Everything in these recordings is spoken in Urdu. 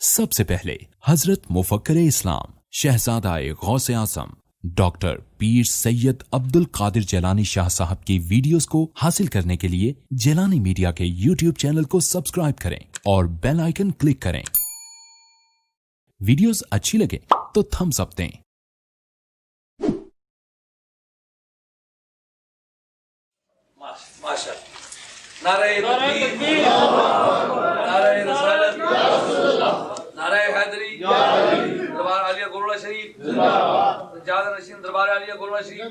سب سے پہلے حضرت مفکر اسلام شہزادہ غوث اعظم ڈاکٹر پیر سید عبد القادر جیلانی شاہ صاحب کی ویڈیوز کو حاصل کرنے کے لیے جیلانی میڈیا کے یوٹیوب چینل کو سبسکرائب کریں اور بیل آئیکن کلک کریں۔ ویڈیوز اچھی لگے تو تھمز اپ دیں۔ ماشاء نعرہ تکبیر، نعرہ رسالت، نعرہ حیدری، دربار عالیہ گولڑا شریف، سجادہ نشین دربار عالیہ گولڑا شریف۔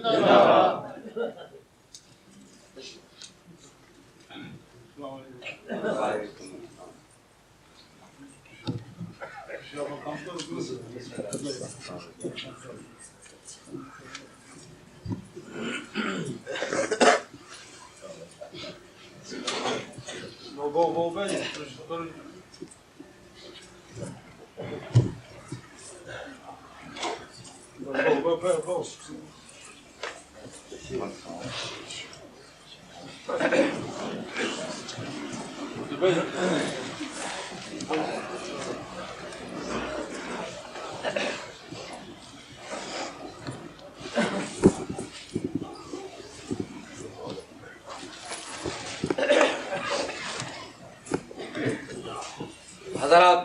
حضرات،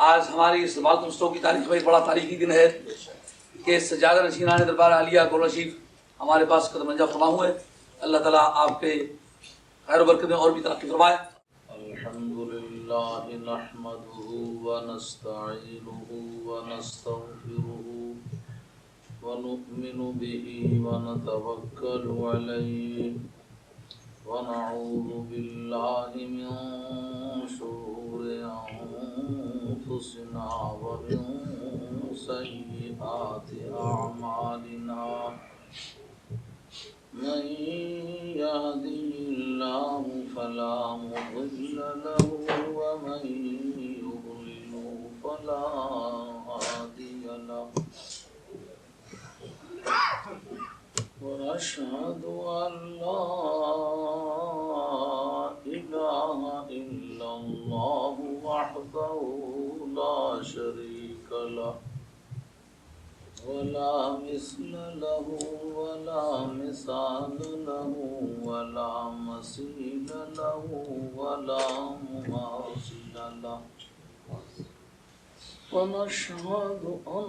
آج ہماری اس بال دوستوں کی تاریخ میں ایک بڑا تاریخی دن ہے کہ سجادہ نشینان دربار عالیہ گولڑا شریف ہمارے پاس قدم رنجہ فرما ہوئے۔ اللہ تعالیٰ آپ کے خیر و برکتیں اور بھی ترقی فرمائے۔ الحمدللہ نحمدہ ونستعینہ ونستغفرہ ونؤمن بہ ونتوکل علیہ ونعوذ باللہ من شرور انفسنا ومن سیئات اعمالنا من يهده الله فلا مضل له ومن يضلل فلا هادي له ونشهد أن لا إله إلا الله وحده لا شريك له ولا مثل له ولا مثال له ولا مثيل له ولا مماثل له ونشهد أن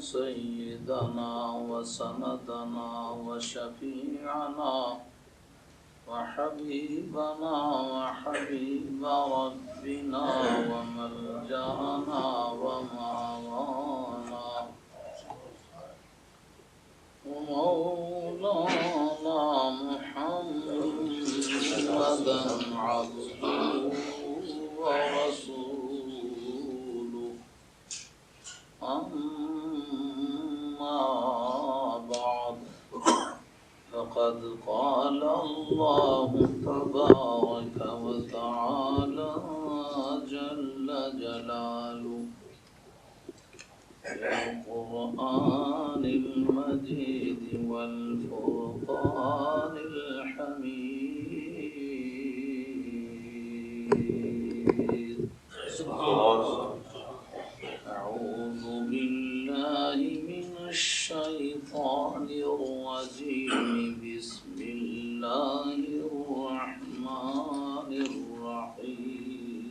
سيدنا وسندنا وشفيعنا وحبيبنا وحبيب ربنا وملجأنا ومعوانا ومولانا محمدا عبده ورسوله أما بعد فقد قال الله تبارك وتعالى جل جلاله في القرآن المجيد والفرقان الحميد أعوذ بالله من الشيطان الرجيم بسم الله الرحمن الرحيم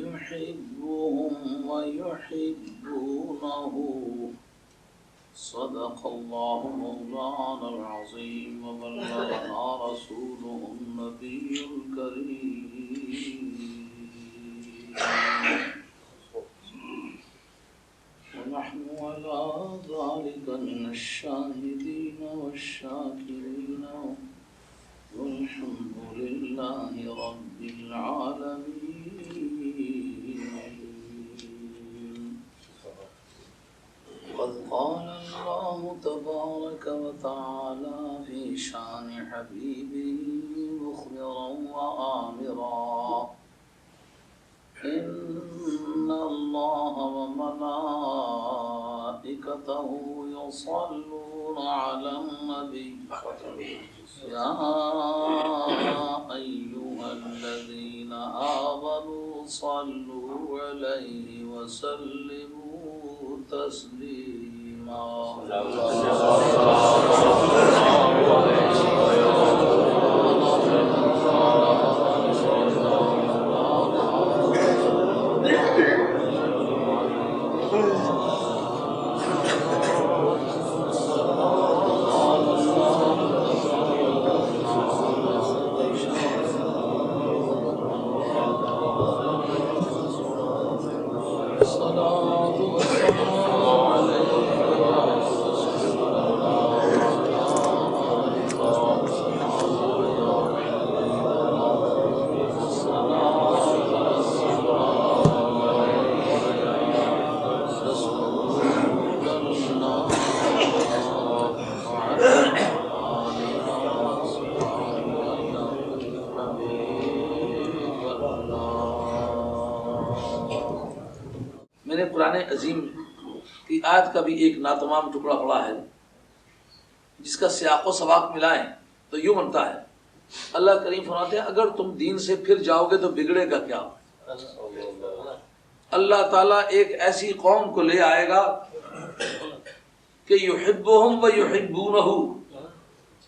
يحبهم ويحبونه صدق الله مولانا العظيم وبلغنا رسوله النبي الكريم ونحن على ذلك من الشاهدين والشاكرين والحمد لله رب العالمين. قد قال الله تبارك وتعالى في شان حبيبه مخبرا وآمرا إن الله وملائكته وملائكته يصلون على النبي يا أيها الذين آمنوا صلوا عليه وسلموا تسليما میں نے قرآن عظیم کی آیت کا بھی ایک ناتمام ٹکڑا پڑھا ہے جس کا سیاق و سباق ملائیں تو یوں بنتا ہے. اللہ کریم فرماتے ہیں اگر تم دین سے پھر جاؤ گے تو بگڑے گا کیا؟ اللہ تعالیٰ ایک ایسی قوم کو لے آئے گا کہ یحبہم و یحبونہ،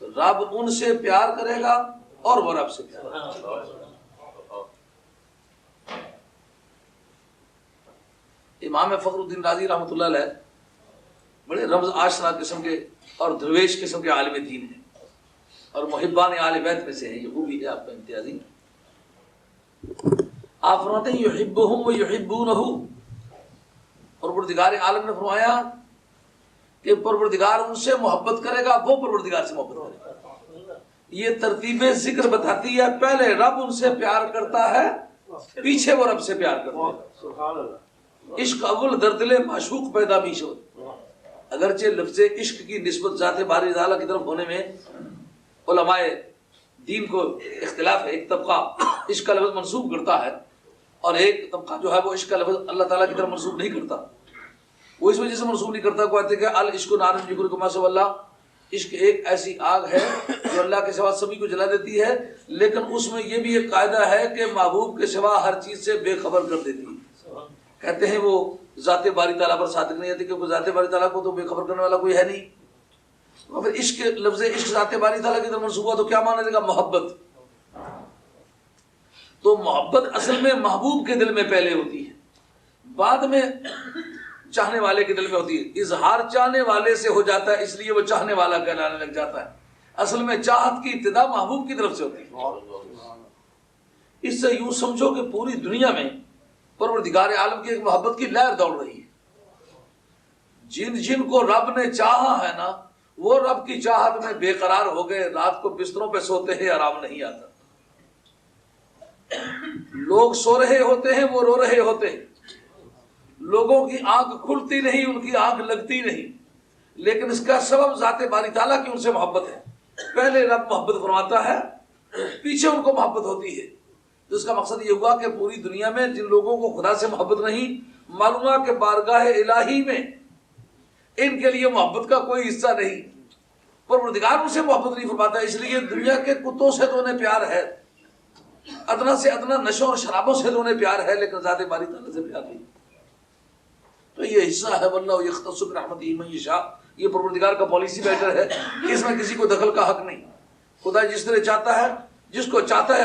رب ان سے پیار کرے گا اور وہ رب سے پیار کرے گا. امام فخر الدین رازی رحمۃ اللہ علیہ بڑے رمز آشنا قسم کے اور درویش قسم کے عالم دین ہیں اور محبان آل بیت میں سے ہیں. یہ وہ بھی ہے آپ کا امتیازی. آپ فرماتے ہیں یحبہم و یحبونہ، اور پروردگار عالم نے فرمایا کہ پروردگار ان سے محبت کرے گا، وہ پروردگار سے محبت کرے گا. یہ ترتیب ذکر بتاتی ہے پہلے رب ان سے پیار کرتا ہے، پیچھے وہ رب سے پیار کرتا ہے. عشق اول در دل معشوق پیدا بھی شد. اگرچہ لفظ عشق کی نسبت ذات باری تعالیٰ کی طرف ہونے میں علماء دین کو اختلاف ہے. ایک طبقہ عشق کا لفظ منسوب کرتا ہے اور ایک طبقہ جو ہے وہ عشق کا لفظ اللہ تعالیٰ کی طرف منسوب نہیں کرتا. وہ اس وجہ سے منسوب نہیں کرتا کہتے کہ العشق نار یجر ما سوى اللہ، عشق ایک ایسی آگ ہے جو اللہ کے سوا سبھی کو جلا دیتی ہے، لیکن اس میں یہ بھی ایک قاعدہ ہے کہ محبوب کے سوا ہر چیز سے بے خبر کر دیتی ہے. کہتے ہیں وہ ذات باری تعالیٰ پر صادق نہیں آتی کیونکہ ذات باری تعالیٰ کو تو بے خبر کرنے والا کوئی ہے نہیں. پھر عشق لفظ عشق ذات باری تعالیٰ کی طرف منسوب ہوا تو کیا مانا جائے گا؟ محبت. تو محبت اصل میں محبوب کے دل میں پہلے ہوتی ہے، بعد میں چاہنے والے کے دل میں ہوتی ہے. اظہار چاہنے والے سے ہو جاتا ہے اس لیے وہ چاہنے والا کہلانے لگ جاتا ہے. اصل میں چاہت کی ابتدا محبوب کی طرف سے ہوتی ہے. اس سے یوں سمجھو کہ پوری دنیا میں پروردگار عالم کی ایک محبت کی لہر دوڑ رہی ہے. جن جن کو رب نے چاہا ہے نا وہ رب کی چاہت میں بے قرار ہو گئے، رات کو بستروں پہ سوتے ہیں آرام نہیں آتا. لوگ سو رہے ہوتے ہیں وہ رو رہے ہوتے ہیں، لوگوں کی آنکھ کھلتی نہیں ان کی آنکھ لگتی نہیں، لیکن اس کا سبب ذات باری تعالیٰ کی ان سے محبت ہے. پہلے رب محبت فرماتا ہے، پیچھے ان کو محبت ہوتی ہے. تو اس کا مقصد یہ ہوا کہ پوری دنیا میں جن لوگوں کو خدا سے محبت نہیں، معلوم ہے کہ بارگاہ الہی میں ان کے لیے محبت کا کوئی حصہ نہیں. پروردگار ان سے محبت نہیں فرماتا، اس لیے دنیا کے کتوں سے تو انہیں پیار ہے، ادنا سے ادنا نشوں اور شرابوں سے تو انہیں پیار ہے، لیکن ذات باری تعالیٰ سے پیار نہیں. تو یہ حصہ ہے واللہ یختص برحمتہ من یشاء. یہ پروردگار کا پالیسی میٹر ہے کہ اس میں کسی کو دخل کا حق نہیں. خدا جس طرح چاہتا ہے، جس کو چاہتا ہے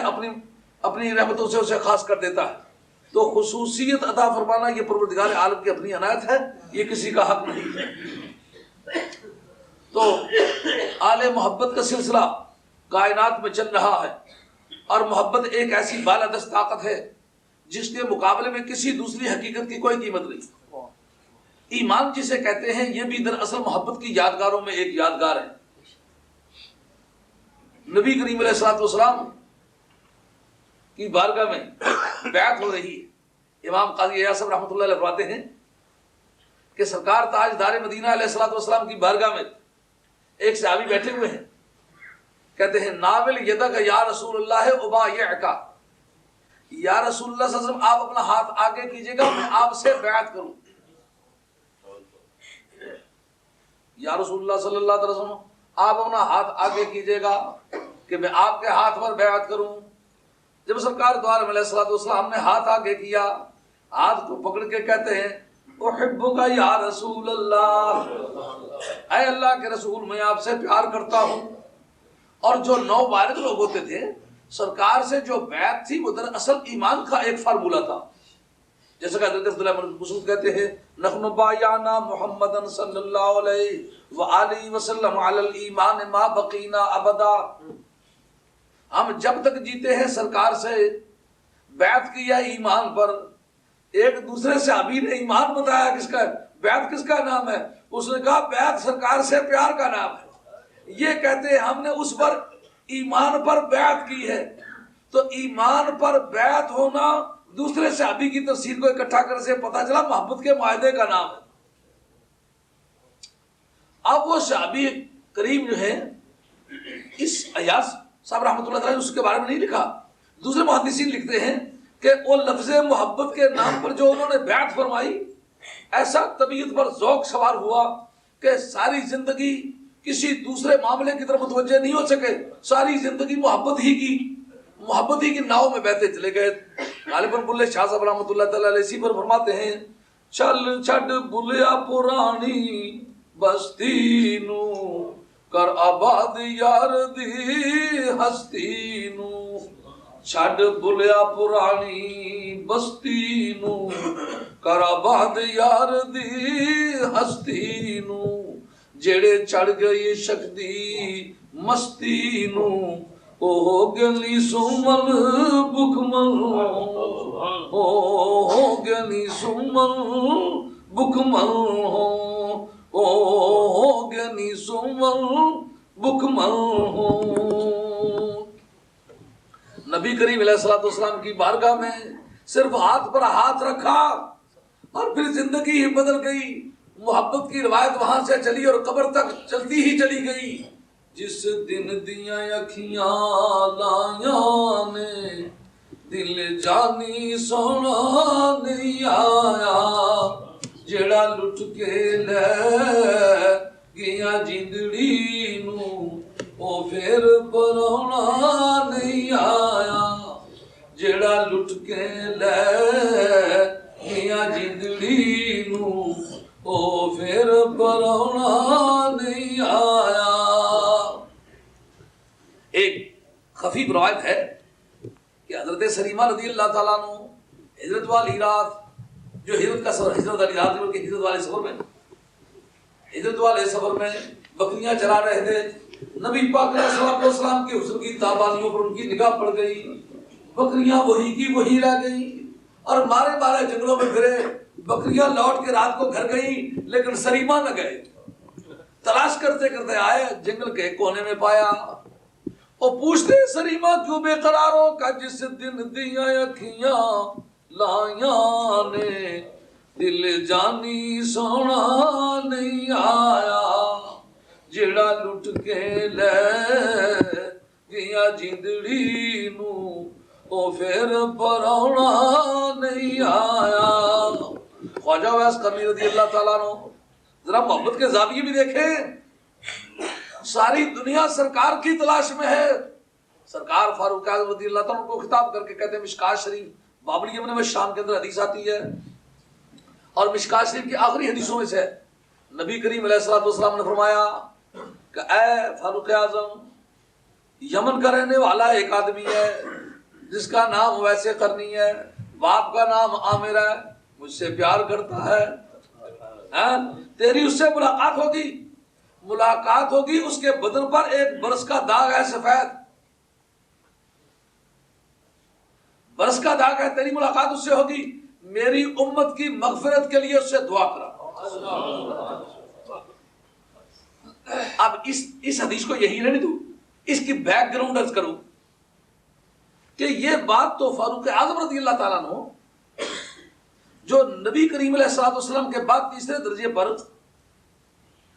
اپنی رحمتوں سے اسے خاص کر دیتا ہے. تو خصوصیت عطا فرمانا یہ پروردگار عالم کی اپنی عنایت ہے، یہ کسی کا حق نہیں ہے. تو آل محبت کا سلسلہ کائنات میں چل رہا ہے، اور محبت ایک ایسی بالادست طاقت ہے جس کے مقابلے میں کسی دوسری حقیقت کی کوئی قیمت نہیں. ایمان جسے کہتے ہیں یہ بھی دراصل محبت کی یادگاروں میں ایک یادگار ہے. نبی کریم علیہ الصلوۃ والسلام کی بارگاہ میں بیعت ہو رہی ہے. امام قاضی ایاز رحمۃ اللہ علیہ فرماتے ہیں کہ سرکار تاجدار مدینہ علیہ الصلوۃ والسلام کی بارگاہ میں ایک صحابی بیٹھے ہوئے ہیں، کہتے ہیں ناول یدک یا رسول اللہ ابایعک، یا رسول اللہ صلی اللہ علیہ وسلم آپ اپنا ہاتھ آگے کیجیے گا میں آپ سے بیعت کروں. یا رسول اللہ صلی اللہ علیہ وسلم آپ اپنا ہاتھ آگے کیجیے گا کہ میں آپ کے ہاتھ پر بیعت کروں. جب سرکار دو عالم علیہ السلام نے ہاتھ آگے کیا, ہاتھ کو پکڑ کے کہتے ہیں احبک یا رسول اللہ, اے اللہ کے رسول میں آپ سے پیار کرتا ہوں. اور جو نوبالغ لوگ ہوتے تھے سرکار سے جو بیعت تھی وہ دراصل ایمان کا ایک فارمولہ تھا. جیسا کہ حضرت عبداللہ بن مسعود کہتے ہیں نحن بایعنا محمدًا صلی اللہ علیہ وآلہ وسلم علی الایمان ما بقینا ابدا. ہم جب تک جیتے ہیں سرکار سے بیعت کیا ایمان پر. ایک دوسرے صحابی نے ایمان بتایا کس کا, بیعت کس کا نام ہے؟ اس نے کہا بیعت سرکار سے پیار کا نام ہے. یہ کہتے ہیں ہم نے اس پر ایمان پر بیعت کی ہے. تو ایمان پر بیعت ہونا دوسرے صحابی کی تفسیر کو اکٹھا کرنے سے پتہ چلا محبت کے معاہدے کا نام ہے. اب وہ صحابی کریم جو ہے اس ایاز صاحب رحمۃ اللہ تعالیٰ نے اس کے بارے میں نہیں لکھا, دوسرے محدثین لکھتے ہیں کہ وہ لفظ محبت کے نام پر جو انہوں نے بیعت فرمائی ایسا طبیعت پر ذوق سوار ہوا کہ ساری زندگی کسی دوسرے معاملے کی طرف متوجہ نہیں ہو سکے, ساری زندگی محبت ہی کی ناؤ میں بہتے چلے گئے. غالباً بلے شاہ صاحب رحمۃ اللہ تعالیٰ علیہ اسی پر فرماتے ہیں چل چھڈ بلیا پرانی بستی نو کر آباد یار دی ہستی نو. چھڈ بلیا پرانی بستی نو کر آباد یار دی ہستی نو. جڑے چڑھ گئی شکتی مستی نو او گلی سومن بکمن, او گلی سومن بکمن, او گلی سومن بکمن. نبی کریم علیہ السلام کی بارگاہ میں صرف ہاتھ پر ہاتھ رکھا اور پھر زندگی ہی بدل گئی. محبت کی روایت وہاں سے چلی اور قبر تک چلتی ہی چلی گئی. جس دن دیاں اکھیاں لائیاں نے دل جانی سونا نہیں آیا. جڑا لٹ کے لے گیا جندڑی نو او پھر پرونا نہیں آیا. جڑا لٹ کے لے گیا جندڑی نو او پھر پرونا نہیں آیا. ایک خفیف روایت ہے کہ حضرت سلیمہ رضی اللہ تعالیٰ عنہ ہجرت والی رات, جو ہجرت کا سفر, ہجرت والی رات بلکہ ہجرت والے سفر میں بکریاں چرا رہے تھے. نبی پاک علیہ الصلوۃ والسلام کے حسن کی تابانیوں پر ان کی نگاہ پڑ گئی. بکریاں وہی کی وہی رہ گئی اور مارے جنگلوں میں پھرے. بکریاں لوٹ کے رات کو گھر گئی لیکن سلیمہ نہ گئے. تلاش کرتے کرتے آئے, جنگل کے کونے میں پایا. اور پوچھتے سلیمہ کیوں بے قرار ہو؟ کہ جس دن دیاں اکھیاں لائیاں نے دل جانی سونا نہیں آیا. جڑا لٹ کے لے گیا جندڑی نو او پھر پرونا نہیں آیا. خواجہ ویس قرنی رضی اللہ تعالیٰ عنہ ذرا محبت کے زاویے بھی دیکھیں. ساری دنیا سرکار کی تلاش میں ہے. سرکار فاروق اعظم رضی اللہ تعالیٰ کو خطاب کر کے کہتے ہیں مشکات شریف بابل یمن میں شام کے اندر حدیث آتی ہے اور مشکات شریف کی آخری حدیثوں میں سے نبی کریم علیہ الصلوۃ والسلام نے فرمایا کہ اے فاروق اعظم, یمن کا رہنے والا ایک آدمی ہے جس کا نام ویسے قرنی ہے, باپ کا نام عامر ہے, مجھ سے پیار کرتا ہے. تیری اس سے ملاقات ہوگی, اس کے بدن پر ایک برس کا داغ ہے, سفید برس کا داغ ہے. تیری ملاقات اس سے ہوگی, میری امت کی مغفرت کے لیے اس سے دعا کرا. اب اس حدیث کو یہی رہنے دوں, اس کی بیک گراؤنڈ عرض کروں کہ یہ بات تو فاروق اعظم رضی اللہ تعالیٰ عنہ جو نبی کریم علیہ الصلوۃ والسلام کے بعد تیسرے درجے پر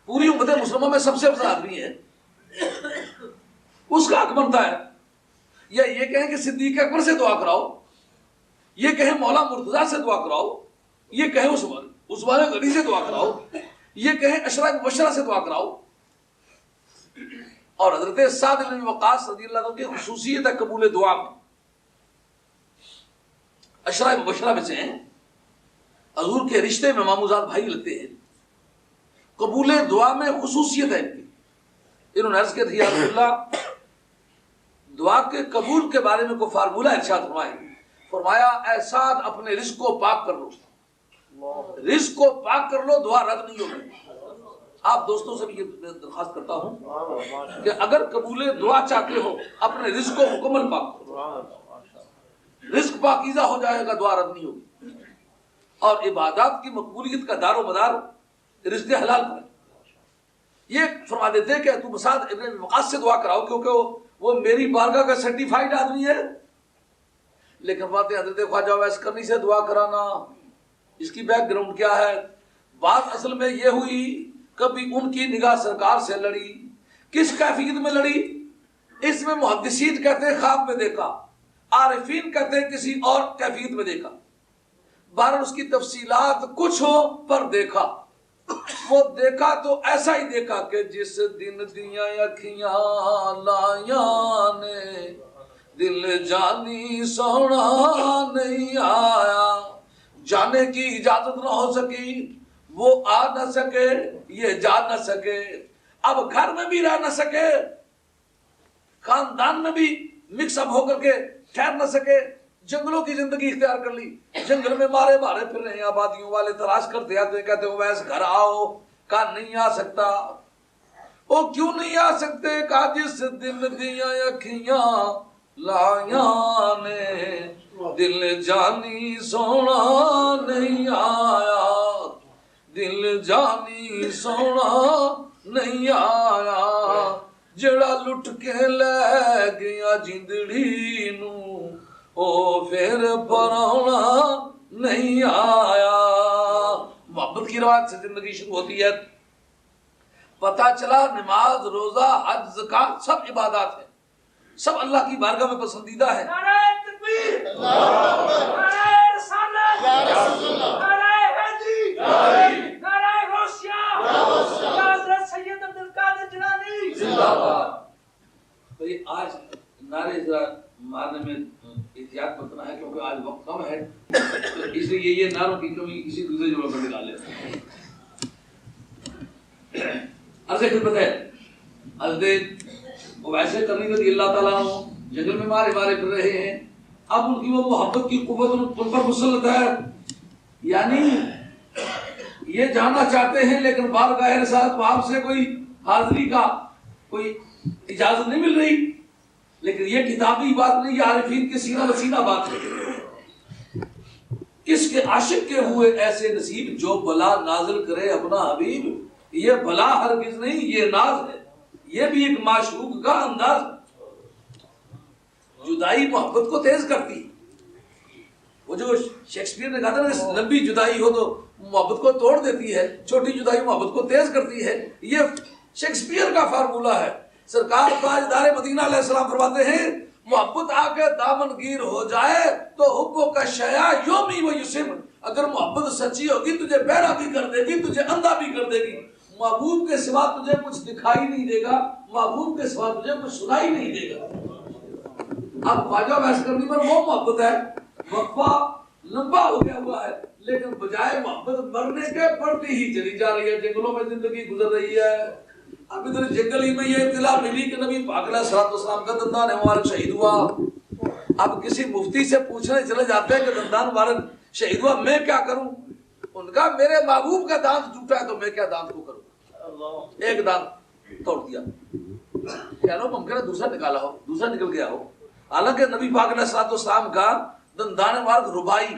پوری امت مسلمہ میں سب سے افضل آدمی ہے, اس کا حق بنتا ہے. یا یہ کہیں کہ صدیق اکبر سے دعا کراؤ, یہ کہیں مولا مرتضیٰ سے دعا کراؤ, یہ کہیں عثمان غنی سے دعا کراؤ, یہ کہیں اشرا مبشرہ سے دعا کراؤ. اور حضرت سعد بن وقاص رضی اللہ عنہ کی خصوصیت ہے قبول دعا میں. اشرا مبشرہ میں سے ہیں, حضور کے رشتے میں ماموزاد بھائی لگتے ہیں. قبول دعا میں خصوصیت ہے ان کی. انہوں نے عرض کیا تھی یا رسول اللہ دعا کے قبول کے بارے میں کوئی فارمولہ ارشاد فرمائے. فرمایا اے سعد اپنے رزق کو پاک کر لو, رزق کو پاک کر لو, دعا رد نہیں ہوگی. آپ دوستوں سے بھی یہ درخواست کرتا ہوں کہ اگر قبول دعا چاہتے ہو اپنے رزق کو مکمل پاک کرو. رزق پاکیزہ ہو جائے گا, دعا رد نہیں ہوگی. اور عبادات کی مقبولیت کا دار و مدار رزق حلال پر. یہ فرما دیتے کہ تو مسعد ابن وقاص سے دعا کراؤ کیونکہ وہ میری بارگاہ کا سرٹیفائیڈ آدمی ہے. لیکن باتیں حضرت خواجہ ویس کرنی سے دعا کرانا, اس کی بیک گراؤنڈ کیا ہے؟ بات اصل میں یہ ہوئی کبھی ان کی نگاہ سرکار سے لڑی. کس کیفیت میں لڑی؟ اس میں محدثین کہتے ہیں خواب میں دیکھا, عارفین کہتے ہیں کسی اور کیفیت میں دیکھا. بہرحال اس کی تفصیلات کچھ ہو پر دیکھا. وہ دیکھا تو ایسا ہی دیکھا کہ جس دن دیاں اکھیاں لائیاں نے دل جانی سونا نہیں آیا. جانے کی اجازت نہ ہو سکی, وہ آ نہ سکے, یہ جا نہ سکے, اب گھر میں بھی رہ نہ سکے, خاندان میں بھی مکس اپ ہو کر کے ٹھہر نہ سکے, جنگلوں کی زندگی اختیار کر لی. جنگل میں مارے مارے پھر رہے ہیں, آبادیوں والے تلاش کرتے آتے کہتے ہو ویس گھر آؤ. کہا نہیں آ سکتا. وہ کیوں نہیں آ سکتے؟ کہا جس دن دیاں اکھیاں لائیاں نے دل جانی سونا نہیں آیا, دل جانی سونا نہیں آیا. جڑا لٹ کے لے گیا جندڑی نو او پھر پرانا نہیں آیا. محبت کی روایت سے زندگی شروع ہوتی ہے. پتہ چلا نماز, روزہ, حج, زکات سب عبادات ہیں, سب اللہ کی بارگاہ میں پسندیدہ ہے. نعرہ تکبیر, نعرہ رسالت, نعرہ حیدری, نعرہ غوثیہ, یا حضرت سید عبد القادر جیلانی زندہ باد. بھئی آج نعرے ذرا مارنے میں احتیاط برتنا ہے کیونکہ آج وقت کم ہے, تو اس لیے یہ نعروں کی کمی کسی دوسرے جگہ پر نکال لیتے ہیں. عرض خدمت ہے حضرت ویسے کرنی رضی اللہ تعالیٰ عنہ جنگل میں مارے مارے پھر رہے ہیں. اب ان کی وہ محبت کی قوت ان پر مسلط ہے. یعنی یہ جاننا چاہتے ہیں لیکن بارگاہ رسالت وہاں سے کوئی حاضری کا کوئی اجازت نہیں مل رہی. لیکن یہ کتابی بات نہیں, یہ عارفین کے سینہ بسینہ بات ہے. کس کے عاشق کے ہوئے ایسے نصیب جو بلا نازل کرے اپنا حبیب. یہ بلا ہرگز نہیں, یہ ناز ہے, یہ بھی ایک معشوق کا انداز. جدائی محبت کو تیز کرتی. وہ جو شیکسپیئر نے کہا تھا نا لمبی جدائی ہو تو محبت کو توڑ دیتی ہے, چھوٹی جدائی محبت کو تیز کرتی ہے. یہ شیکسپیئر کا فارمولہ ہے. سرکار تاجدار مدینہ علیہ السلام فرماتے ہیں محبت آ کے دامن گیر ہو جائے تو حبوں کا شیا یومی و یسم. اگر محبت سچی ہوگی تجھے بہرا بھی کر دے گی, تجھے اندھا بھی کر دے گی. محبوب کے سوا تجھے کچھ دکھائی نہیں دے گا, محبوب کے سوا تجھے کچھ سنائی نہیں دے گا. اب خواجہ ویس کرنی پر وہ محبت ہے, وقفہ لمبا ہو گیا ہوا ہے, لیکن بجائے محبت مرنے کے بڑھتی ہی چلی جا رہی ہے. جنگلوں میں زندگی گزر رہی ہے. اب ادھر جنگل ہی میں یہ اطلاع ملی کہ نبی پاک علیہ السلام کا دندان مبارک شہید ہوا. اب کسی مفتی سے پوچھنے چلے جاتے ہیں کہ دندان مبارک شہید ہوا, میں کیا کروں؟ ان کا میرے محبوب کا دانت ٹوٹا ہے تو میں کیا دانت کو کروں. ایک دانت توڑ دیا, کہہ لو ممکن ہے دوسرا نکالا ہو, دوسرا نکل گیا ہو. حالانکہ نبی پاک علیہ السلام کا دندان مبارک ربائی,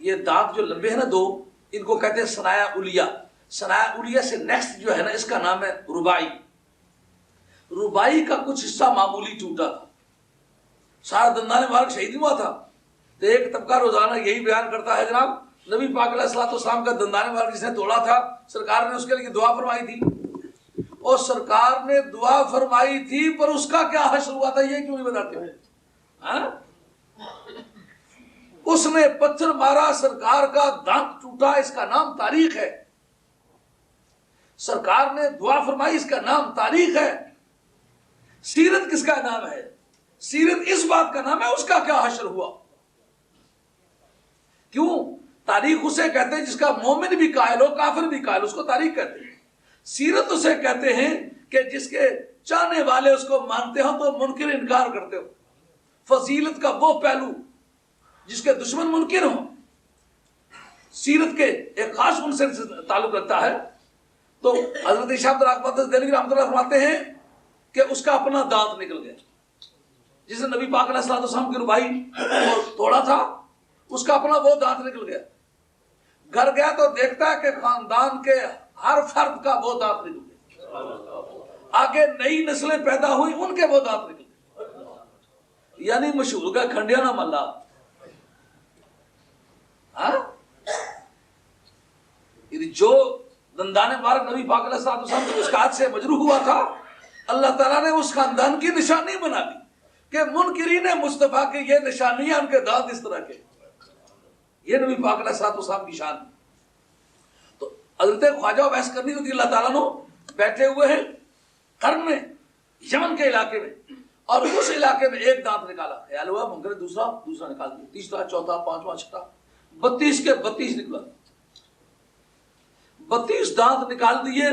یہ دانت جو لمبے ہیں نا دو, ان کو کہتے ہیں ثنایا علیہ. ثنایا علیہ سے نیکسٹ جو ہے نا اس کا نام ہے ربائی. ربائی کا کچھ حصہ معمولی ٹوٹا تھا, سارا دندان مبارک شہید ہوا تھا. تو ایک طبقہ روزانہ یہی بیان کرتا ہے جناب نبی پاک علیہ السلام کا دندان مبارک جس نے توڑا تھا سرکار نے اس کے لیے دعا فرمائی تھی, اور سرکار نے دعا فرمائی تھی پر اس کا کیا حشر ہوا تھا یہ کیوں نہیں بتاتے ہو؟ اس نے پتھر مارا, سرکار کا دانت ٹوٹا, اس کا نام تاریخ ہے. سرکار نے دعا فرمائی، اس کا نام تاریخ ہے۔ سیرت کس کا نام ہے؟ سیرت اس بات کا نام ہے اس کا کیا حشر ہوا۔ کیوں؟ تاریخ اسے کہتے ہیں جس کا مومن بھی قائل ہو کافر بھی قائل، اس کو تاریخ کہتے ہیں۔ سیرت اسے کہتے ہیں کہ جس کے چاہنے والے اس کو مانتے ہو تو منکر انکار کرتے ہو۔ فضیلت کا وہ پہلو جس کے دشمن منکر ہوں، سیرت کے ایک خاص عنصر سے تعلق رکھتا ہے۔ تو حضرت شاہ عبد الرحمن دہلوی رحمۃ اللہ فرماتے ہیں کہ اس کا اپنا دانت نکل گیا، جس نے نبی پاک علیہ الصلوۃ والسلام کی ربائی کو توڑا تھا، اس کا اپنا وہ دانت نکل گیا۔ گھر گیا تو دیکھتا ہے کہ خاندان کے ہر فرد کا وہ دانت نکل گیا، آگے نئی نسلیں پیدا ہوئی ان کے وہ دانت نکل گئے، یعنی مشہور کا کھنڈیا نہ ملا۔ جو دندان مبارک نبی پاک علیہ الصلوۃ والسلام کے اسقاط سے مجروح ہوا تھا، اللہ تعالیٰ نے اس خاندان کی نشانی بنا دی کہ منکرین مصطفیٰ کے یہ نشانیاں، ان کے دانت اس طرح کے، یہ نبی پاک علیہ الصلوۃ والسلام کی شان۔ تو حضرت خواجہ ویس کرنی رضی اللہ تعالیٰ عنہ بیٹھے ہوئے ہیں قرن میں، یمن کے علاقے میں، اور اس علاقے میں ایک دانت نکالا، خیال ہوا منکر دوسرا نکال دیا، تیسرا، چوتھا، پانچواں، چھٹا، 32 کے 32 نکلا، 32 دانت نکال دیے۔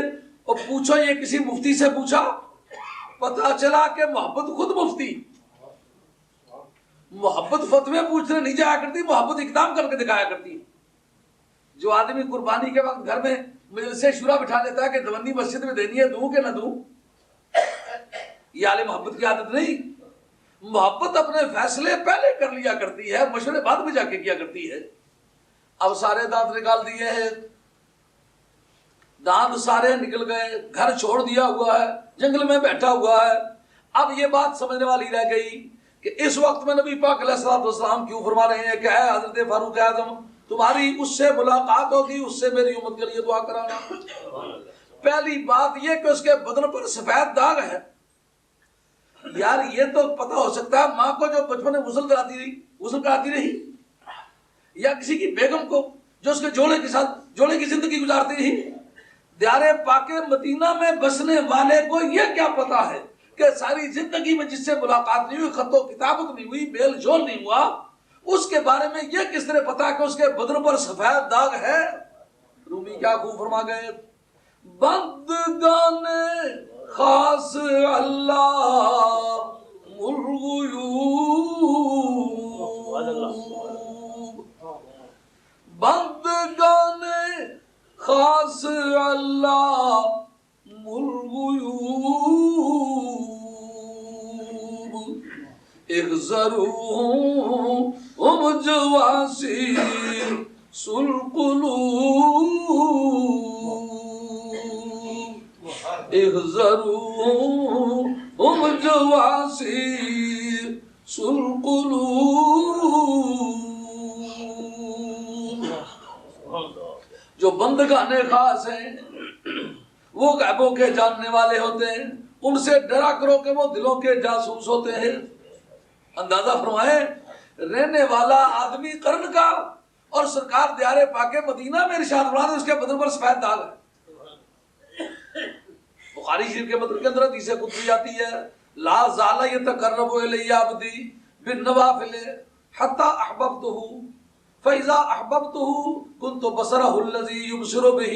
اور پوچھو، یہ کسی مفتی سے پوچھا، پتا چلا کہ محبت خود مفتی، محبت فتوے پوچھنے نہیں جایا کرتی، محبت اقدام کر کے دکھایا کرتی۔ جو آدمی قربانی کے وقت گھر میں مجلس شورا بٹھا لیتا ہے کہ دونی مسجد میں دینی ہے، دوں کہ نہ دوں، یہ عالم محبت کی عادت نہیں۔ محبت اپنے فیصلے پہلے کر لیا کرتی ہے، مشورے بعد میں جا کے کیا کرتی ہے۔ اب سارے دانت نکال دیے ہیں، دانت سارے نکل گئے، گھر چھوڑ دیا ہوا ہے، جنگل میں بیٹھا ہوا ہے۔ اب یہ بات سمجھنے والی رہ گئی کہ اس وقت میں نبی پاک علیہ الصلوۃ والسلام کیوں فرما رہے ہیں کہ اے حضرت فاروق اعظم، تمہاری اس سے ملاقات ہوگی، اس سے میری امت کے لیے دعا کرانا۔ پہلی بات یہ کہ اس کے بدن پر سفید داغ ہے۔ یار یہ تو پتہ ہو سکتا ہے ماں کو جو بچپن میں غسل کراتی رہی، یا کسی کی بیگم کو جو اس کے جوڑے کے ساتھ جوڑے کی زندگی گزارتی رہی۔ دیار پاک مدینہ میں بسنے والے کو یہ کیا پتا ہے کہ ساری زندگی میں جس سے ملاقات نہیں ہوئی، خط و کتابت نہیں ہوئی، میل جول نہیں ہوا، اس کے بارے میں یہ کس طرح پتا کہ اس کے بدن پر سفید داغ ہے؟ رومی کیا خوب فرما گئے، بندگان خاص اللہ الغیوب، بندگان خاص اللہ الغیوب، احذروهم جواسیس القلوب، احذروهم جواسیس القلوب۔ جو بندگان خاص ہیں وہ غیبوں کے جاننے والے ہوتے ہیں، ان سے ڈرا کرو کہ وہ دلوں کے جاسوس ہوتے ہیں۔ اندازہ فرمائیں، رہنے والا آدمی قرن کا اور سرکار دیار پاک مدینہ میں ارشاد فرماتے ہیں اس کے بدن پر سفید داغ ہے۔ بخاری شریف کے متن کے اندر حدیث قدسی آتی ہے، لا زال یتقرب الی عبدی بالنوافل حتی احببتہ فَإِذَا أَحْبَبْتُهُ كُنْتُ بَصَرَهُ الَّذِي يُبْصِرُ بِهِ۔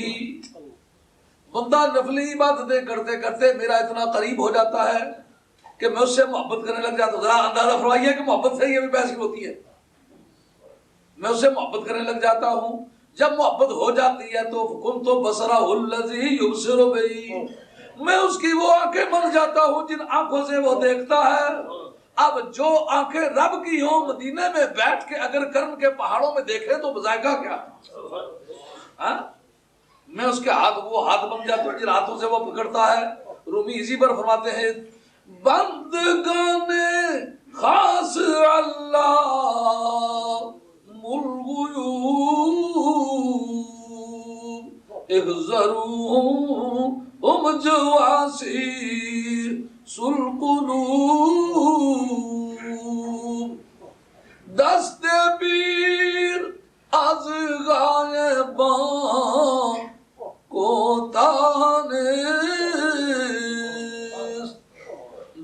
بندہ نفلی عبادتیں کرتے کرتے میرا اتنا قریب ہو جاتا ہے کہ میں اس سے محبت کرنے لگ جاتا ہوں۔ ذرا اندازہ فرمائیے کہ محبت سے یہ بھی بحث ہوتی ہے۔ میں اس سے محبت کرنے لگ جاتا ہوں، جب محبت ہو جاتی ہے تو كُنْتُ بَصَرَهُ الَّذِي يُبْصِرُ بِهِ، میں اس کی وہ آنکھیں بن جاتا ہوں جن آنکھوں سے وہ دیکھتا ہے۔ اب جو آنکھیں رب کی ہوں، مدینے میں بیٹھ کے اگر کرم کے پہاڑوں میں دیکھے تو بذائقہ کیا؟ میں اس کے ہاتھ، وہ ہاتھ بن جاتا ہوں جن ہاتھوں سے وہ پکڑتا ہے۔ رومی اسی پر فرماتے ہیں، بندگان خاص اللہ الغیوب، احذروهم جواسیس القلوب، دست پیر از غائبان کوتاہ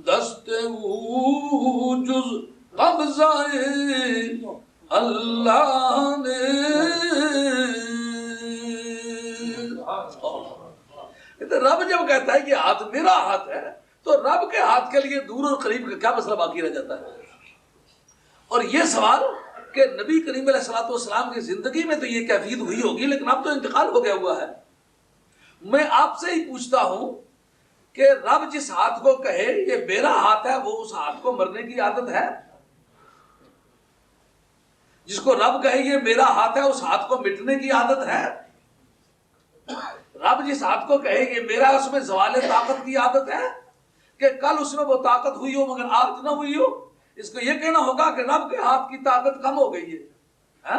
دستے جز قبضہ اللہ نے. رب جب کہتا ہے کہ ہاتھ میرا ہاتھ ہے تو رب کے ہاتھ کے لیے دور اور قریب کا کیا مسئلہ باقی رہ جاتا ہے؟ اور یہ سوال کہ نبی کریم علیہ الصلوۃ والسلام کی زندگی میں تو یہ کیفیت ہوئی ہوگی، لیکن اب تو انتقال ہو گیا ہوا ہے. میں آپ سے ہی پوچھتا ہوں کہ رب جس ہاتھ کو کہے یہ میرا ہاتھ ہے، وہ اس ہاتھ کو مرنے کی عادت ہے؟ جس کو رب کہے یہ میرا ہاتھ ہے، اس ہاتھ کو مٹنے کی عادت ہے؟ رب جس ہاتھ کو کہے یہ میرا، اس میں زوال طاقت کی عادت ہے کہ کل اس میں وہ طاقت ہوئی ہو مگر آج نہ ہوئی ہو؟ اس کو یہ کہنا ہوگا کہ رب کے ہاتھ کی طاقت کم ہو گئی ہے.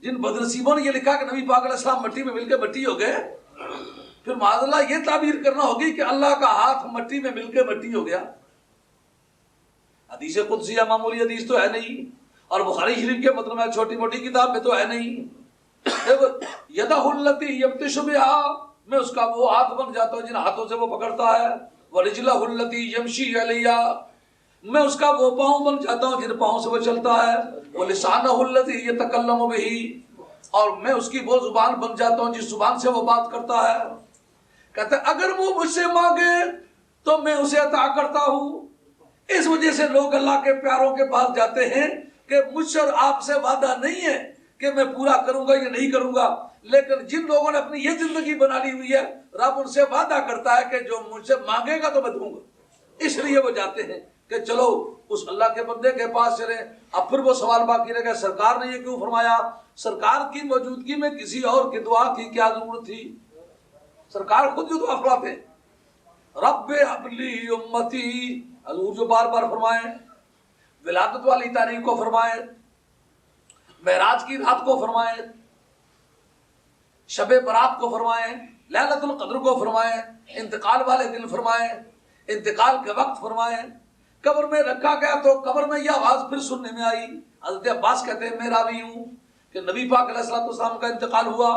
جن بدنصیبوں نے یہ لکھا کہ نبی پاک علیہ السلام مٹی میں مل کے مٹی ہو گئے، پھر معاذ اللہ یہ تعبیر کرنا ہوگی کہ اللہ کا ہاتھ مٹی میں مل کے مٹی ہو گیا. حدیث قدسیہ معمولی حدیث تو ہے نہیں، اور بخاری شریف کے مطلب ہے چھوٹی موٹی کتاب میں تو ہے نہیں. یدہ التی یبطش بہا، میں اس کا وہ ہاتھ بن جاتا ہوں جن ہاتھوں سے وہ پکڑتا ہے. ورجلہ التی یمشی علیہ، میں اس کا وہ پاؤں بن جاتا ہوں جن پاؤں سے وہ چلتا ہے. ولسانہ التی یتکلم بہ، اور میں اس کی وہ زبان بن جاتا ہوں جس زبان سے وہ بات کرتا ہے. کہتا ہے اگر وہ مجھ سے مانگے تو میں اسے عطا کرتا ہوں. اس وجہ سے لوگ اللہ کے پیاروں کے پاس جاتے ہیں کہ مجھ سے اور آپ سے وعدہ نہیں ہے کہ میں پورا کروں گا یا نہیں کروں گا، لیکن جن لوگوں نے اپنی یہ زندگی بنا لی ہوئی ہے رب ان سے وعدہ کرتا ہے کہ جو مجھ سے مانگے گا تو میں دوں گا. اس لیے وہ جاتے ہیں کہ چلو اس اللہ کے بندے کے پاس چلیں. اب پھر وہ سوال باقی رہ گیا، سرکار نے یہ کیوں فرمایا؟ سرکار کی موجودگی میں کسی اور کی دعا کی کیا ضرورت تھی؟ سرکار خود جو دعا فرماتے ہیں، رب ہب لی امتی، حضور جو بار بار فرمائیں، ولادت والی تاریخ کو فرمائیں، معراج کی رات کو فرمائیں، شب برات کو فرمائیں، لیلۃ القدر کو فرمائیں، انتقال والے دن فرمائیں، انتقال کے وقت فرمائیں. قبر میں رکھا گیا تو قبر میں یہ آواز پھر سننے میں آئی. حضرت عباس کہتے ہیں میں راوی ہوں کہ نبی پاک علیہ الصلوۃ والسلام کا انتقال ہوا،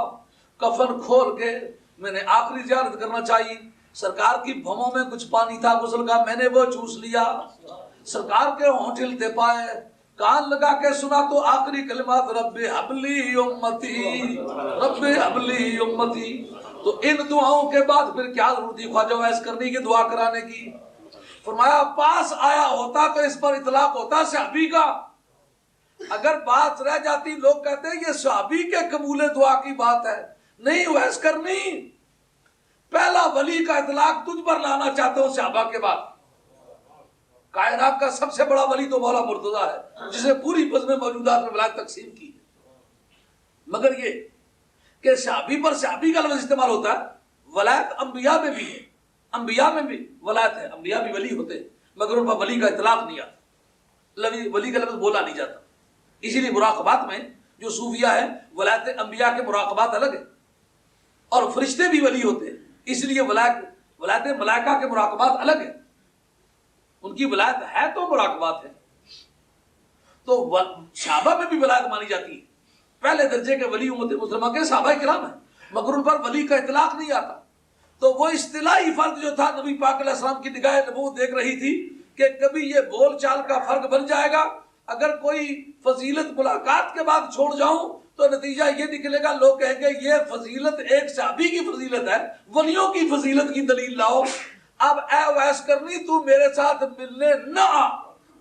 کفن کھول کے میں نے آخری زیارت کرنا چاہیے. سرکار کی بھوموں میں کچھ پانی تھا غسل کا، میں نے وہ چوس لیا. سرکار کے ہونٹ ہلتے پائے، کان لگا کے سنا تو آخری کلمات رب حب لی امتی، رب حب لی امتی. تو ان دعاؤں کے بعد پھر کیا ضرورت تھی خواجہ ویس کرنی کی، دعا کرانے کی؟ فرمایا پاس آیا ہوتا تو اس پر اطلاق ہوتا صحابی کا. اگر بات رہ جاتی لوگ کہتے ہیں یہ صحابی کے قبول دعا کی بات ہے. نہیں ویس کرنی، پہلا ولی کا اطلاق تجھ پر لانا چاہتا ہوں صحابہ کے بعد. کائنات کا سب سے بڑا ولی تو مولا مرتضیٰ ہے جسے پوری بزم موجودات میں ولایت تقسیم کی. مگر یہ کہ صحابی پر صحابی کا لفظ استعمال ہوتا ہے، ولایت انبیاء میں بھی ہے، انبیاء میں بھی ولایت ہے، انبیاء بھی ولی ہوتے ہیں مگر ان پر ولی کا اطلاق نہیں آتا، ولی کا لفظ بولا نہیں جاتا. اسی لیے مراقبات میں جو صوفیہ ہے ولایت انبیاء کے مراقبات الگ ہیں، اور فرشتے بھی ولی ہوتے ہیں اس لیے ولایت ملائکہ کے مراقبات الگ ہیں. ان کی ولایت ہے تو مراقبات ہے. تو صحابہ میں بھی ولایت مانی جاتی ہے، پہلے درجے کے ولی امت مسلمہ کے صحابہ کرام ہیں مگر ان پر ولی کا اطلاق نہیں آتا. تو وہ اصطلاحی فرق جو تھا نبی پاک علیہ السلام کی نگاہ نبوت دیکھ رہی تھی کہ کبھی یہ بول چال کا فرق بن جائے گا. اگر کوئی فضیلت ملاقات کے بعد چھوڑ جاؤں تو نتیجہ یہ نکلے گا، لوگ کہیں گے یہ فضیلت ایک صحابی کی فضیلت ہے، ولیوں کی فضیلت کی دلیل لاؤ. اب اے ویس کرنی تو میرے ساتھ ملنے نہ آ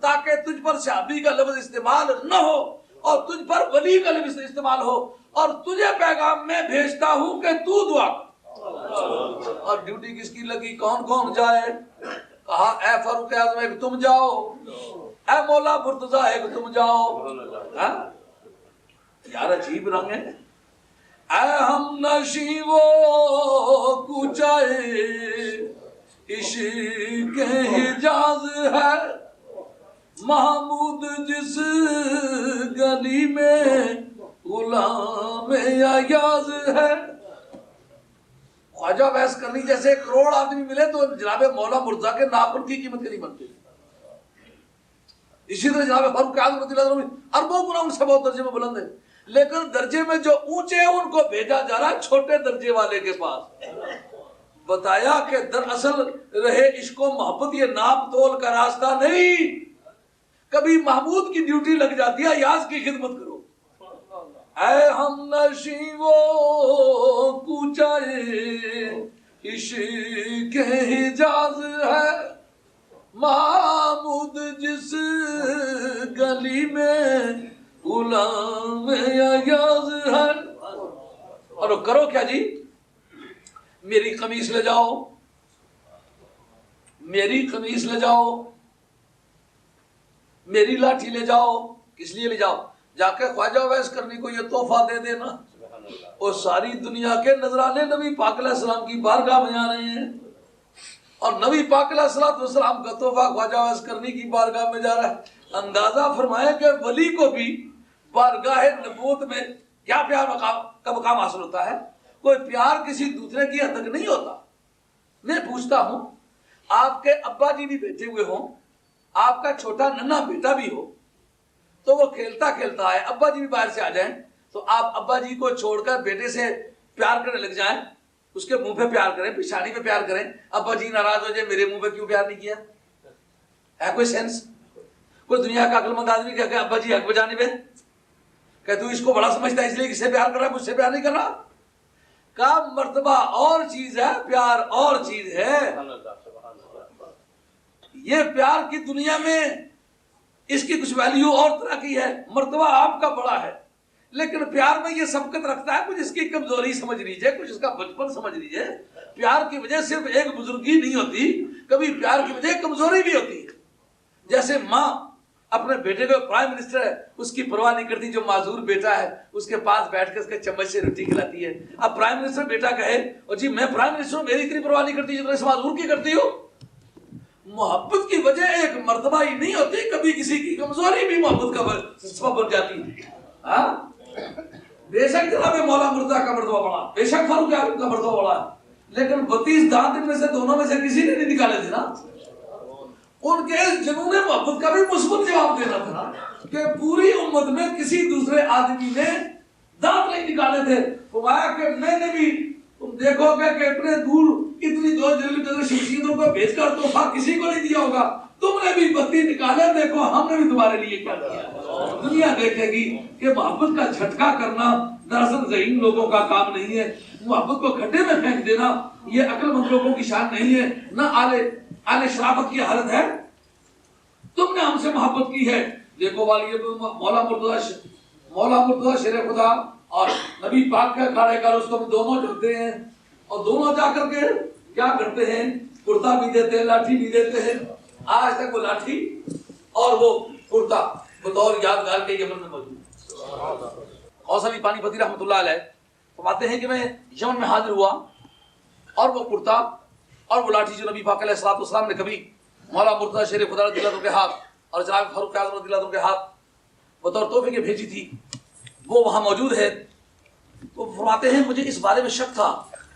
تاکہ تجھ پر صحابی کا لفظ استعمال نہ ہو اور تجھ پر ولی کا لفظ استعمال ہو، اور تجھے پیغام میں بھیجتا ہوں کہ تو دعا کر. اور ڈیوٹی کس کی لگی؟ کون کون جائے؟ کہا اے فاروق اعظم ایک تم جاؤ، اے مولا مرتضیٰ ایک تم جاؤ. یار عجیب رنگ ہے. اے ہم نشیو کوچائے عشق حجاز ہے، محمود جس گلی میں غلام ایاز ہے. خواجہ ویس کرنی جیسے کروڑ آدمی ملے تو جناب مولا مرتضیٰ کے ناخن کی قیمت نہیں بنتی. اسی طرح جناب فاروق اعظم رضی اللہ عنہ اربوں گنا ان سے بہت درجے میں بلند ہے، لیکن درجے میں جو اونچے ہیں ان کو بھیجا جا رہا ہے چھوٹے درجے والے کے پاس. بتایا کہ دراصل رہے عشق و محبت یہ ناپ تول کا راستہ نہیں. کبھی محمود کی ڈیوٹی لگ جاتی ہے ایاز کی خدمت کرو. اے ہم نشیو کوچے عشق حجاز ہے محمود جس گلی میں غلام ایاز ہے. اور کرو کیا جی؟ میری قمیص لے جاؤ، میری قمیص لے جاؤ، میری لاٹھی لے جاؤ. کس لیے لے جاؤ؟ جا کے خواجہ اویس کرنی کو یہ تحفہ دے دینا. اور ساری دنیا کے نذرانے نبی پاک علیہ السلام کی بارگاہ میں آ رہے ہیں، اور نبی پاک علیہ السلام کا تحفہ خواجہ اویس کرنی کی بارگاہ میں جا رہا ہے. اندازہ فرمائے کہ ولی کو بھی بارگاہ نبوت میں کیا پیار کا مقام حاصل ہوتا ہے. کوئی پیار کسی دوسرے کی حد تک نہیں ہوتا. میں پوچھتا ہوں، آپ کے ابا جی بھی بیٹھے ہوئے ہوں، آپ کا چھوٹا ننھا بیٹا بھی ہو، تو وہ کھیلتا کھیلتا ہے، ابا جی بھی باہر سے آ جائیں تو آپ ابا جی کو چھوڑ کر بیٹے سے پیار کرنے لگ جائیں، اس کے منہ پہ پیار کریں، پیشانی پہ پیار کریں. ابا جی ناراض ہو جائے، میرے منہ پہ کیوں پیار نہیں کیا؟ ہے کوئی سینس؟ کوئی دنیا کا عقل مند آدمی کہ ابا جی حق بجانے پہ کہ تو اس کو بڑا سمجھتا ہے اس لیے کس سے پیار کر رہا ہے، مجھ سے پیار نہیں کر رہا؟ کا مرتبہ اور چیز ہے، پیار اور چیز ہے. یہ پیار کی دنیا میں اس کی کچھ ویلیو اور طرح کی ہے، مرتبہ آپ کا بڑا ہے، لیکن پیار میں یہ سبقت رکھتا ہے. کچھ اس کی کمزوری سمجھ لیجئے، کچھ اس کا بچپن سمجھ لیجئے. پیار کی وجہ صرف ایک بزرگی نہیں ہوتی، کبھی پیار کی وجہ کمزوری بھی ہوتی ہے. جیسے ماں اپنے بیٹے کو پرائم منسٹر ہے اس کی پرواہ نہیں کرتی، جو معذور بیٹا ہے اس کے پاس بیٹھ کے اس کے چمچ سے روٹی کھلاتی ہے. اب پرائم منسٹر بیٹا کہے اور جی میں پرائم منسٹر ہوں، میری اتنی پرواہ نہیں کرتی جتنا اس معذور کی کرتی ہو. محبت کی وجہ ایک مرتبہ ہی نہیں ہوتی، کبھی کسی کی کمزوری بھی محبت کا سبب بن جاتی ہے. بے شک جناب مولا مرتضیٰ کا مرتبہ بڑا، بے شک فاروق اعظم کا مرتبہ بڑا ہے، لیکن 32 دانت ان میں سے دونوں میں سے کسی نے نہیں نکالے تھے نا. ان کے جنون محبت کا بھی مثبت جواب دینا تھا کہ پوری امت میں کسی دوسرے آدمی نے دانت نہیں نکالے تھے. فرمایا کہ میں نے بھی، تم دیکھو گے کہ اتنے دور اتنی دو جلوی شخصیتوں کو بھیج کر تحفہ کسی کو نہیں دیا ہوگا، تم نے بھی 32 نکالے، دیکھو ہم نے بھی تمہارے لیے کیا کیا. دنیا دیکھے گی کہ محبت کا جھٹکا کرنا دراصل ذہین لوگوں کا کام نہیں ہے. محبت کو کھڈے میں پھینک دینا یہ عقل مند لوگوں کی شان نہیں ہے، نہ آل شرافت کی حالت ہے. تم نے ہم سے محبت کی ہے. دیکھو والی مولا مرتضیٰ شیر خدا اور نبی پاک کا کھڑے کا رستم دونوں جاتے ہیں، اور دونوں جا کر کے کیا کرتے ہیں؟ کرتا بھی دیتے ہیں، لاٹھی بھی دیتے ہیں. آج تک وہ لاٹھی اور وہ کرتا بطور یادگار کے یمن میں موجود. غوث علی پانی پتی رحمۃ اللہ علیہ فرماتے ہیں کہ میں یمن میں حاضر ہوا، اور وہ کرتا اور وہ لاٹھی جو نبی پاک علیہ الصلوۃ والسلام نے کبھی مولا مرتضیٰ شیر خدا رضی اللہ عنہ کے ہاتھ اور جناب فاروق اعظم رضی اللہ عنہ کے ہاتھ بطور تحفے کے بھیجی تھی، وہ وہاں موجود ہے. تو فرماتے ہیں مجھے اس بارے میں شک تھا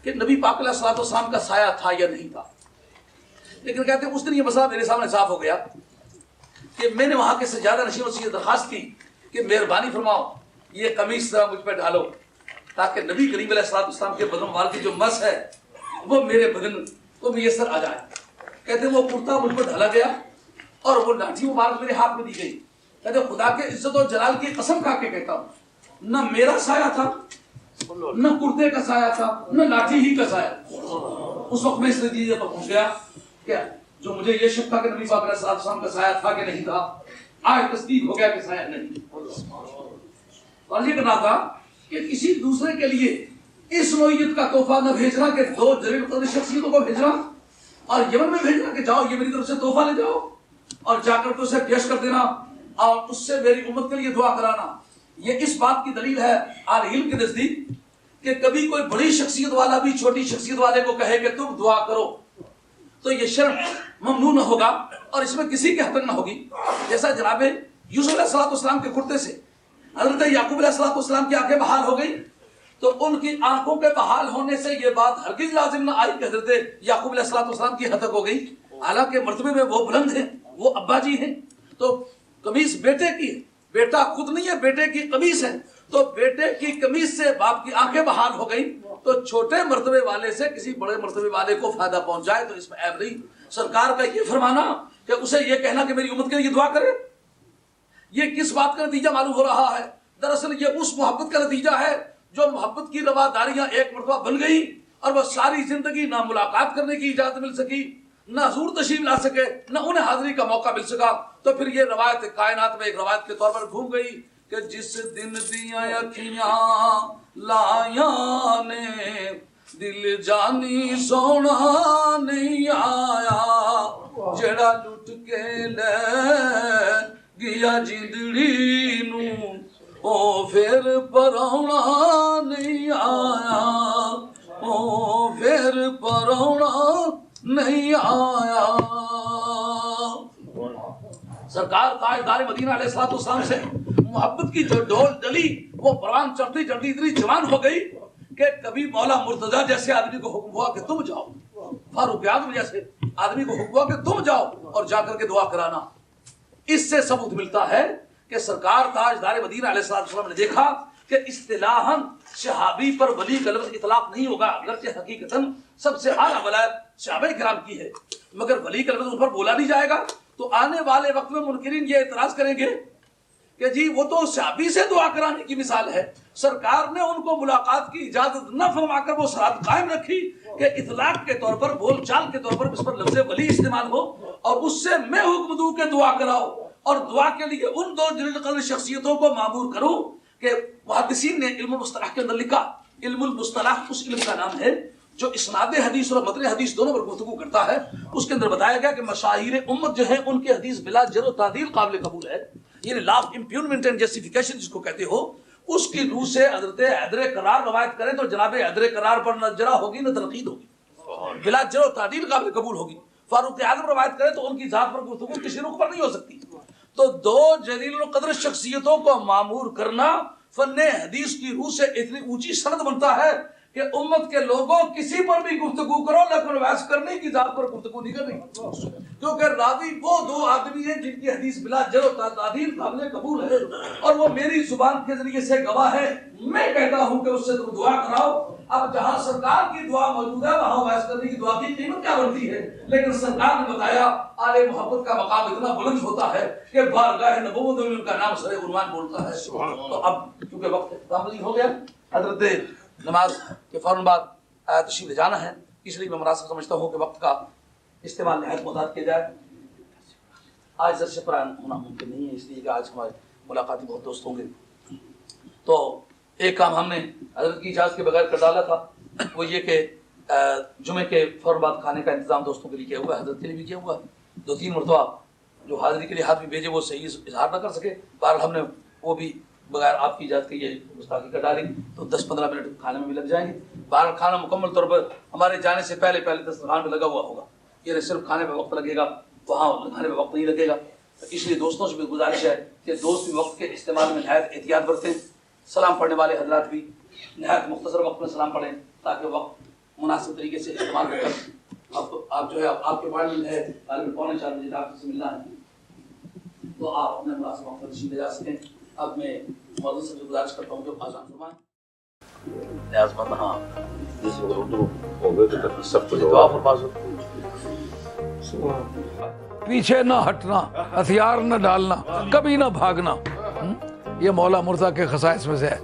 کہ نبی پاک علیہ الصلوۃ والسلام کا سایہ تھا یا نہیں تھا، لیکن کہتے ہیں اس دن یہ مسئلہ میرے سامنے صاف ہو گیا کہ میں نے وہاں کے سجادہ نشینوں سے یہ درخواست کی کہ مہربانی فرماؤ یہ قمیص ذرا مجھ پہ ڈالو تاکہ نبی کریم علیہ الصلوۃ والسلام کے بدن مبارک کی جو مس ہے وہ میرے بدن کو میسر آ جائے. کہتے ہیں وہ کرتا مجھ پر ڈالا گیا اور وہ لاٹھی مبارک میرے ہاتھ میں دی گئی. کہتے ہیں خدا کے عزت و جلال کی قسم کھا کے کہتا ہوں، نہ میرا سایہ تھا، نہ کرتے کا سایہ تھا، نہ لاٹھی ہی کا سایہ. اس وقت میں اس نتیجے پر پہنچ گیا کہ جو مجھے یہ شک تھا کہ نبی پاک علیہ الصلوۃ والسلام کا سایہ تھا کہ نہیں تھا، آج تصدیق ہو گیا کہ سایہ نہیں. اور یہ کہنا تھا کہ کسی دوسرے کے لیے اس نوعیت کا تحفہ نہ بھیجنا کہ دو جلیل القدر شخصیتوں کو بھیجنا اور یمن میں بھیجنا کہ جاؤ یہ میری طرف سے تحفہ لے جاؤ اور جا کر کے اسے پیش کر دینا اور اس سے میری امت کے لیے دعا کرانا. یہ اس بات کی دلیل ہے اہل علم کے نزدیک کہ کبھی کوئی بڑی شخصیت والا بھی چھوٹی شخصیت والے کو کہے کہ تم دعا کرو تو یہ شرط ممنوع نہ ہوگا اور اس میں کسی کے حق تک نہ ہوگی. جیسا جناب یوسف علیہ الصلوۃ والسلام کے کرتے سے حضرت یعقوب علیہ الصلوۃ والسلام کی آنکھیں بحال ہو گئی، تو ان کی آنکھوں کے بحال ہونے سے یہ بات ہرگز لازم نہ آئی کہ حضرت یعقوب علیہ الصلوۃ والسلام کی حد تک ہو گئی. حالانکہ مرتبے میں وہ بلند ہیں، وہ ابا جی ہیں، تو قمیص بیٹے کی، بیٹا خود نہیں ہے، بیٹے کی قمیص ہے، تو بیٹے کی قمیض سے باپ کی آنکھیں بحال ہو گئی تو چھوٹے مرتبے والے سے کسی بڑے مرتبے والے کو فائدہ پہنچائے تو اس میں عیب نہیں. سرکار کا یہ فرمانا کہ اسے یہ کہنا کہ میری امت کے لیے دعا کرے، یہ کس بات کا نتیجہ معلوم ہو رہا ہے؟ دراصل یہ اس محبت کا نتیجہ ہے جو محبت کی رواداریاں ایک مرتبہ بن گئی اور وہ ساری زندگی نہ ملاقات کرنے کی اجازت مل سکی، نہ حضور تشریف لا سکے، نہ انہیں حاضری کا موقع مل سکا. تو پھر یہ روایت کائنات میں ایک روایت کے طور پر گھوم گئی کہ جس دن دیاں اکھیاں لائیاں نے دل جانی سونا نہیں آیا، جڑا لٹ کے لے گیا جندڑی نو او پھر پرونا نہیں آیا، او پھر پرونا نہیں آیا. سرکار تاجدار مدینہ علیہ الصلوۃ والسلام سے محبت کی جو ڈول ڈلی وہ پروان چڑھتی چڑھتی اتنی جوان ہو گئی کہ کبھی مولا مرتضیٰ جیسے آدمی کو حکم ہوا کہ تم جاؤ، فاروق اعظم جیسے آدمی کو حکم ہوا کہ تم جاؤ اور جا کر کے دعا کرانا. اس سے ثبوت ملتا ہے کہ سرکار تاجدار مدینہ علیہ الصلوۃ والسلام نے دیکھا کہ اصطلاحاً صحابی پر ولی کا لفظ اطلاق نہیں ہوگا، اگرچہ حقیقتاً سب سے اعلیٰ ولایت صحابہ کرام کی ہے، مگر ولی کا لفظ ان پر بولا نہیں جائے گا. تو آنے والے وقت میں منکرین یہ اعتراض کریں گے کہ جی وہ تو صحابی سے دعا کرانے کی مثال ہے. سرکار نے ان کو ملاقات کی اجازت نہ فرما کر وہ شرط قائم رکھی کہ اطلاق کے طور پر، بول چال کے طور پر اس پر لفظ ولی استعمال ہو اور اس سے میں حکم دوں کہ دعا کراؤ، اور دعا کے لیے ان دو جلیل قدر شخصیتوں کو معمور کروں کہ محدثین نے علم المصطلح کے اندر لکھا. علم المصطلح اس علم کا نام ہے جو اسناد حدیث اور متن حدیث دونوں پر گفتگو کرتا ہے. اس کے اندر بتایا گیا کہ مشاہیر امت جو ہیں ان کے حدیث بلا جر و تعدیل قابل قبول ہے، یعنی لا آف امپیونمنٹ اینڈ جسٹیفیکیشن جس کو کہتے ہو. اس کی روح سے حضرت حیدر قرار روایت کریں تو جناب حیدر قرار پر نہ جرح ہوگی نہ تنقید ہوگی، بلا جر و تعدیل قابل قبول ہوگی. فاروق اعظم روایت کریں تو ان کی ذات پر گفتگو کسی رخ پر نہیں ہو سکتی. تو دو جلیل القدر شخصیتوں کو معمور کرنا فن حدیث کی روح سے اتنی اونچی سند بنتا ہے کہ امت کے لوگوں کسی پر بھی گفتگو کرو لیکن ویس کرنے کی ذات پر گفتگو نہیں کرنی، کیونکہ راوی وہ دو آدمی ہیں جن کی حدیث بلا جر و تعدیل قابل قبول ہے اور وہ میری زبان کے ذریعے سے گواہ ہے. میں کہتا ہوں کہ اس سے تم دعا کراؤ. اب جہاں سرکار کی دعا موجود ہے وہاں ویس کرنے کی دعا کی قیمت کیا بنتی ہے؟ لیکن سرکار نے بتایا آل محبت کا مقام اتنا بلند ہوتا ہے کہ بارگاہ نبوت میں ان کا نام سر عنوان بولتا ہے. تو اب کیونکہ وقت اختتام ہو گیا، حضرت نماز کے فوراً بعد تشریف لے جانا ہے، اس لیے میں مناسب سمجھتا ہوں کہ وقت کا استعمال نہایت محتاط کیا جائے. آج درس قرآن ہونا ممکن نہیں ہے اس لیے کہ آج ہمارے ملاقاتی بہت دوست ہوں گے. تو ایک کام ہم نے حضرت کی اجازت کے بغیر کر ڈالا تھا، وہ یہ کہ جمعے کے فوراً بعد کھانے کا انتظام دوستوں کے لیے کیا ہوا ہے، حضرت کے لیے بھی کیا ہوا ہے. 2-3 مرتبہ جو حاضری کے لیے ہاتھ بھی بھیجے وہ صحیح اظہار نہ کر سکے، بہرحال ہم نے وہ بھی بغیر آپ کی اجازت کے یہ گستاخی کر ڈالی، تو 10-15 منٹ کھانے میں بھی لگ جائیں گے. بہرحال کھانا مکمل طور پر ہمارے جانے سے پہلے دسترخوان پہ لگا ہوا ہوگا، یہ صرف کھانے پہ وقت لگے گا، وہاں کھانے پہ وقت نہیں لگے گا. اس لیے دوستوں سے بھی گزارش ہے کہ دوست بھی وقت کے استعمال میں نہایت احتیاط برتیں. سلام پڑھنے والے حضرات بھی نہایت مختصر وقت میں سلام پڑھیں تاکہ وقت مناسب طریقے سے استعمال ہو کر آپ جو ہے آپ کے اپائنٹمنٹ ہے غالباً 3:45 بجے ڈاکٹر سے ملنا ہے تو آپ اپنے مناسب وقت پر تشریف لے جا سکیں. اب میں موضوع سے گزارش کرتا ہوں کہ آسان فرمائیں. نیاز مند ہاں جس وقت اردو ہو گئے تو سب کچھ دعا پر پاس ہو، پیچھے نہ ہٹنا، ہتھیار نہ ڈالنا، کبھی نہ بھاگنا، یہ مولا مرتضیٰ کے خصائص میں سے ہے.